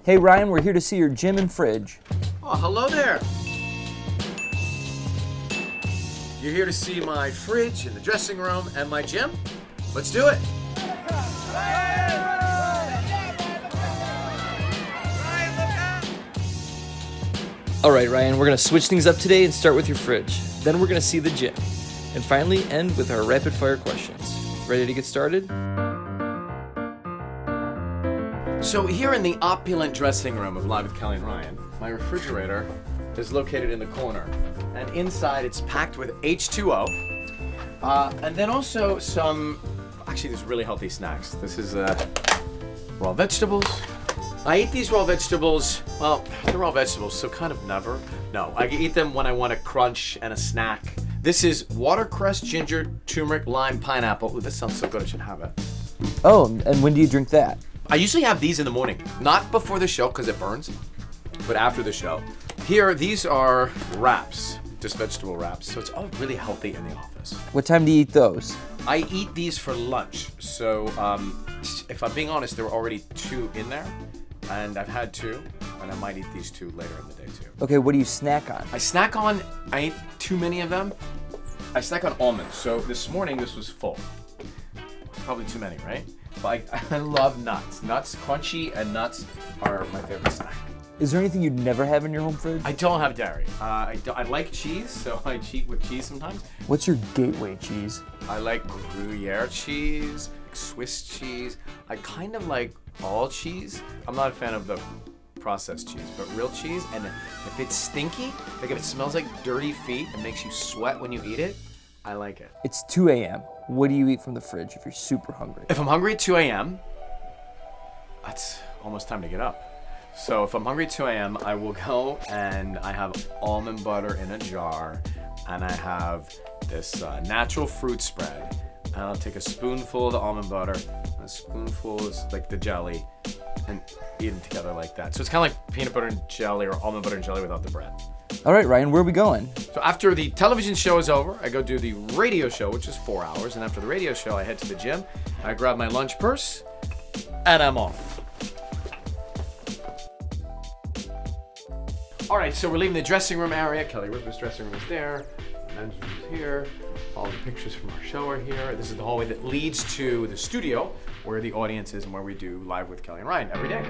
Hey Ryan, we're here to see your gym and fridge. Oh, hello there. You're here to see my fridge and the dressing room and my gym? Let's do it. All right, Ryan, we're gonna switch things up today and start with your fridge. Then we're gonna see the gym. And finally, end with our rapid fire questions. Ready to get started? So here in the opulent dressing room of Live with Kelly and Ryan, my refrigerator is located in the corner. And inside it's packed with H2O. And then also actually there's really healthy snacks. This is raw vegetables. I eat these raw vegetables, well, they're raw vegetables, so kind of never. No, I eat them when I want a crunch and a snack. This is watercress, ginger, turmeric, lime, pineapple. Ooh, this sounds so good, I should have it. Oh, and when do you drink that? I usually have these in the morning, not before the show because it burns, but after the show. Here, these are wraps, just vegetable wraps, so it's all really healthy in the office. What time do you eat those? I eat these for lunch, so if I'm being honest, there were already 2 in there. And I've had 2, and I might eat these 2 later in the day too. Okay, what do you snack on? I ate too many of them. I snack on almonds. So this morning, this was full. Probably too many, right? But I love nuts. Nuts, crunchy, and nuts are my favorite snack. Is there anything you'd never have in your home fridge? I don't have dairy. I like cheese, so I cheat with cheese sometimes. What's your gateway cheese? I like Gruyere cheese, Swiss cheese. I kind of like all cheese. I'm not a fan of the processed cheese, but real cheese. And if it's stinky, like if it smells like dirty feet and makes you sweat when you eat it, I like it. It's 2 a.m. What do you eat from the fridge if you're super hungry? If I'm hungry at 2 a.m., that's almost time to get up. So if I'm hungry at 2 a.m., I will go and I have almond butter in a jar, and I have this natural fruit spread. And I'll take a spoonful of the almond butter, and a spoonful is like the jelly, and eat them together like that. So it's kind of like peanut butter and jelly or almond butter and jelly without the bread. All right, Ryan, where are we going? So after the television show is over, I go do the radio show, which is 4 hours. And after the radio show, I head to the gym. I grab my lunch purse, and I'm off. All right, so we're leaving the dressing room area. Kelly Ripa's dressing room is there. Men's room is here. All the pictures from our show are here. This is the hallway that leads to the studio where the audience is and where we do Live with Kelly and Ryan every day.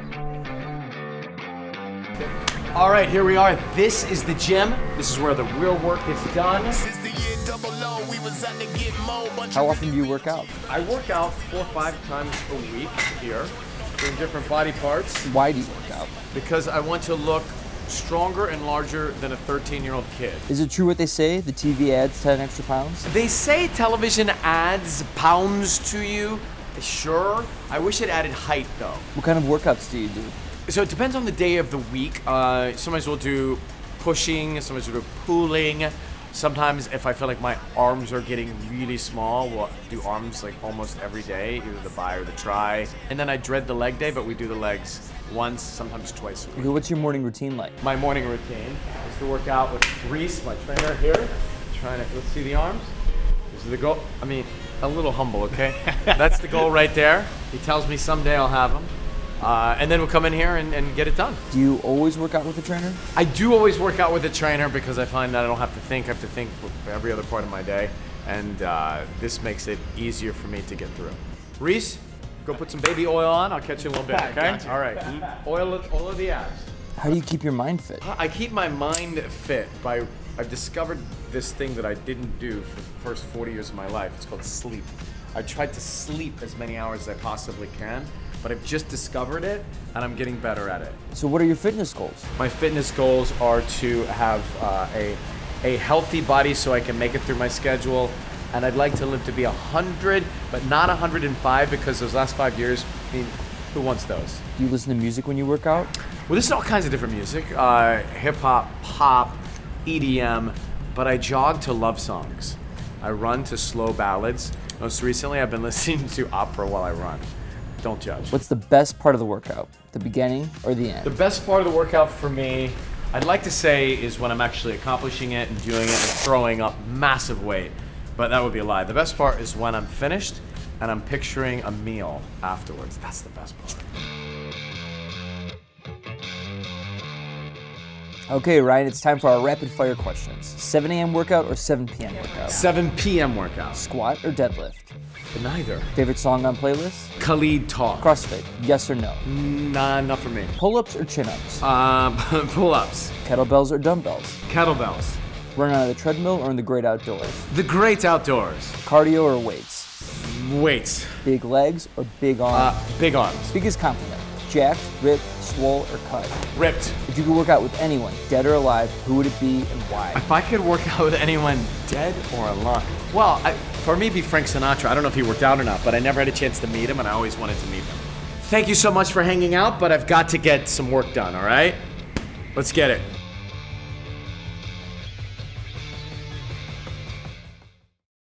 All right, here we are. This is the gym. This is where the real work gets done. How often do you work out? I work out 4 or 5 times a week here, doing different body parts. Why do you work out? Because I want to look stronger and larger than a 13-year-old kid. Is it true what they say, the TV adds 10 extra pounds? They say television adds pounds to you. Sure. I wish it added height though. What kind of workouts do you do? So it depends on the day of the week. Sometimes we'll do pushing, sometimes we'll do pulling. Sometimes if I feel like my arms are getting really small, we'll do arms like almost every day, either the bi or the tri. And then I dread the leg day, but we do the legs once, sometimes twice a week. Okay, what's your morning routine like? My morning routine is to work out with Reese, my trainer here. Let's see the arms. This is the goal. I mean, a little humble, okay? That's the goal right there. He tells me someday I'll have them. And then we'll come in here and get it done. Do you always work out with a trainer? I do always work out with a trainer because I find that I don't have to think. I have to think every other part of my day. And this makes it easier for me to get through. Reese, go put some baby oil on. I'll catch you in a little bit, okay? All right. Oil of the abs. How do you keep your mind fit? I keep my mind fit by, I've discovered this thing that I didn't do for the first 40 years of my life. It's called sleep. I tried to sleep as many hours as I possibly can, but I've just discovered it and I'm getting better at it. So what are your fitness goals? My fitness goals are to have a healthy body so I can make it through my schedule. And I'd like to live to be 100, but not 105 because those last 5 years, I mean, who wants those? Do you listen to music when you work out? Well, this is all kinds of different music. Hip hop, pop, EDM, but I jog to love songs. I run to slow ballads. Most recently, I've been listening to opera while I run. Don't judge. What's the best part of the workout? The beginning or the end? The best part of the workout for me, I'd like to say, is when I'm actually accomplishing it and doing it and throwing up massive weight. But that would be a lie. The best part is when I'm finished and I'm picturing a meal afterwards. That's the best part. Okay, Ryan, it's time for our rapid fire questions. 7 a.m. workout or 7 p.m. workout? 7 p.m. workout. Squat or deadlift? Neither. Favorite song on playlist? Khalid Talk. CrossFit, yes or no? Nah, not for me. Pull-ups or chin-ups? Pull-ups. Kettlebells or dumbbells? Kettlebells. Running on the treadmill or in the great outdoors? The great outdoors. Cardio or weights? Weights. Big legs or big arms? Big arms. Biggest compliment? Jacked, ripped, swole, or cut? Ripped. If you could work out with anyone, dead or alive, who would it be and why? If I could work out with anyone dead or alive? Well, for me, it'd be Frank Sinatra. I don't know if he worked out or not, but I never had a chance to meet him, and I always wanted to meet him. Thank you so much for hanging out, but I've got to get some work done, all right? Let's get it.